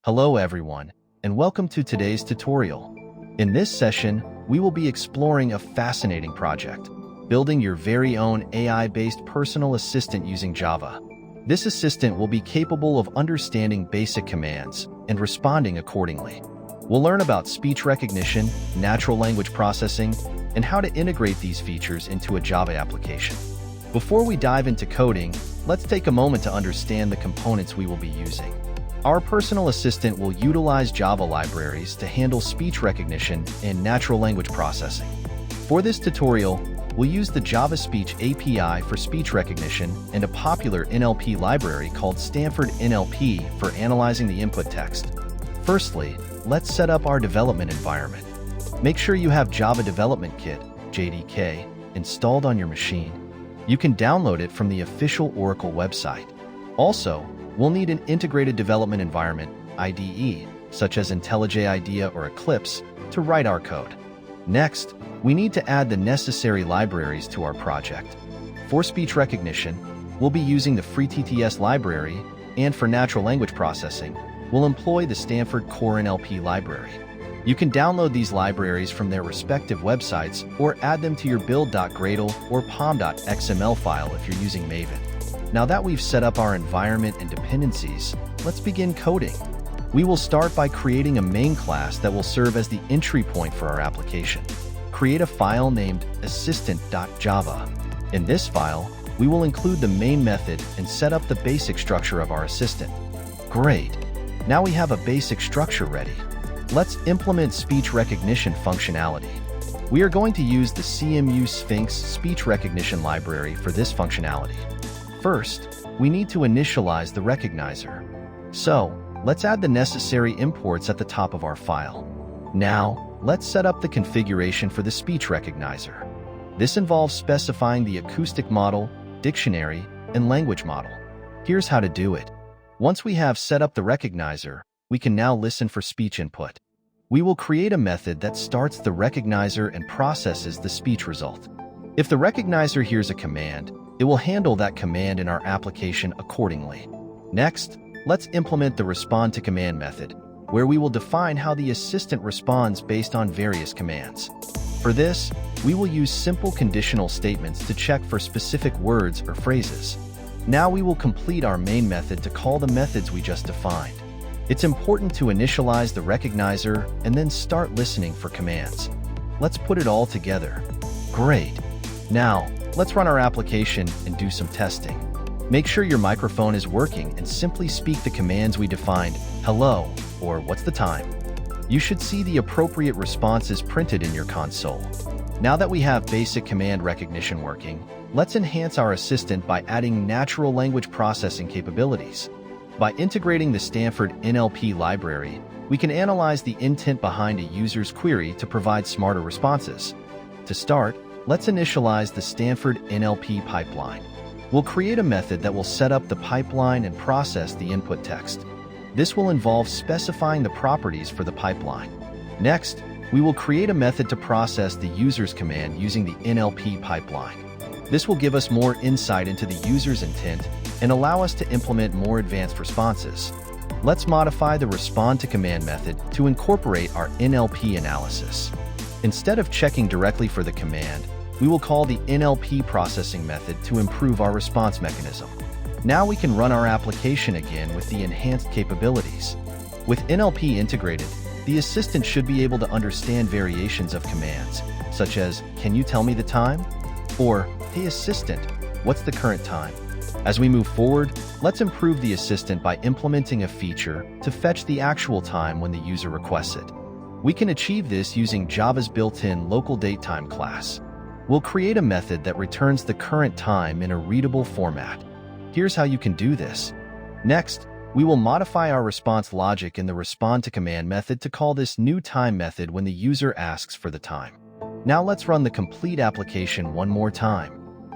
Hello everyone, and welcome to today's tutorial. In this session, we will be exploring a fascinating project, building your very own AI-based personal assistant using Java. This assistant will be capable of understanding basic commands and responding accordingly. We'll learn about speech recognition, natural language processing, and how to integrate these features into a Java application. Before we dive into coding, let's take a moment to understand the components we will be using. Our personal assistant will utilize Java libraries to handle speech recognition and natural language processing. For this tutorial, we'll use the Java Speech API for speech recognition and a popular NLP library called Stanford NLP for analyzing the input text. Firstly, let's set up our development environment. Make sure you have Java Development Kit, JDK, installed on your machine. You can download it from the official Oracle website. Also, we'll need an integrated development environment, IDE, such as IntelliJ IDEA or Eclipse, to write our code. Next, we need to add the necessary libraries to our project. For speech recognition, we'll be using the FreeTTS library, and for natural language processing, we'll employ the Stanford Core NLP library. You can download these libraries from their respective websites or add them to your build.gradle or pom.xml file if you're using Maven. Now that we've set up our environment and dependencies, let's begin coding. We will start by creating a main class that will serve as the entry point for our application. Create a file named assistant.java. In this file, we will include the main method and set up the basic structure of our assistant. Great! Now we have a basic structure ready. Let's implement speech recognition functionality. We are going to use the CMU Sphinx speech recognition library for this functionality. First, we need to initialize the recognizer. So, let's add the necessary imports at the top of our file. Now, let's set up the configuration for the speech recognizer. This involves specifying the acoustic model, dictionary, and language model. Here's how to do it. Once we have set up the recognizer, we can now listen for speech input. We will create a method that starts the recognizer and processes the speech result. If the recognizer hears a command, it will handle that command in our application accordingly. Next, let's implement the respond to command method, where we will define how the assistant responds based on various commands. For this, we will use simple conditional statements to check for specific words or phrases. Now we will complete our main method to call the methods we just defined. It's important to initialize the recognizer and then start listening for commands. Let's put it all together. Great! Now, let's run our application and do some testing. Make sure your microphone is working and simply speak the commands we defined, hello, or what's the time. You should see the appropriate responses printed in your console. Now that we have basic command recognition working, let's enhance our assistant by adding natural language processing capabilities. By integrating the Stanford NLP library, we can analyze the intent behind a user's query to provide smarter responses. To start, let's initialize the Stanford NLP pipeline. We'll create a method that will set up the pipeline and process the input text. This will involve specifying the properties for the pipeline. Next, we will create a method to process the user's command using the NLP pipeline. This will give us more insight into the user's intent and allow us to implement more advanced responses. Let's modify the respond to command method to incorporate our NLP analysis. Instead of checking directly for the command, we will call the NLP processing method to improve our response mechanism. Now we can run our application again with the enhanced capabilities. With NLP integrated, the assistant should be able to understand variations of commands, such as, "Can you tell me the time?" or "Hey assistant, what's the current time?" As we move forward, let's improve the assistant by implementing a feature to fetch the actual time when the user requests it. We can achieve this using Java's built-in local datetime class. We'll create a method that returns the current time in a readable format. Here's how you can do this. Next, we will modify our response logic in the respond to command method to call this new time method when the user asks for the time. Now let's run the complete application one more time.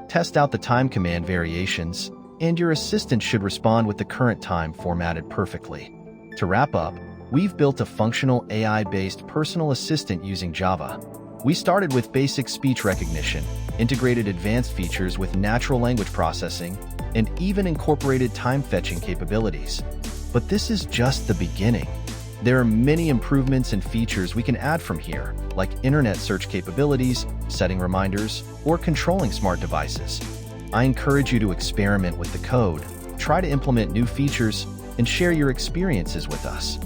Test out the time command variations, and your assistant should respond with the current time formatted perfectly. To wrap up, we've built a functional AI-based personal assistant using Java. We started with basic speech recognition, integrated advanced features with natural language processing, and even incorporated time-fetching capabilities. But this is just the beginning. There are many improvements and features we can add from here, like internet search capabilities, setting reminders, or controlling smart devices. I encourage you to experiment with the code, try to implement new features, and share your experiences with us.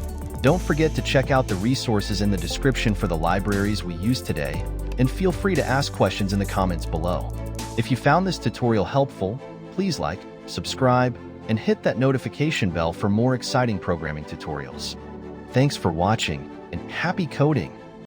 Don't forget to check out the resources in the description for the libraries we used today, and feel free to ask questions in the comments below. If you found this tutorial helpful, please like, subscribe, and hit that notification bell for more exciting programming tutorials. Thanks for watching, and happy coding!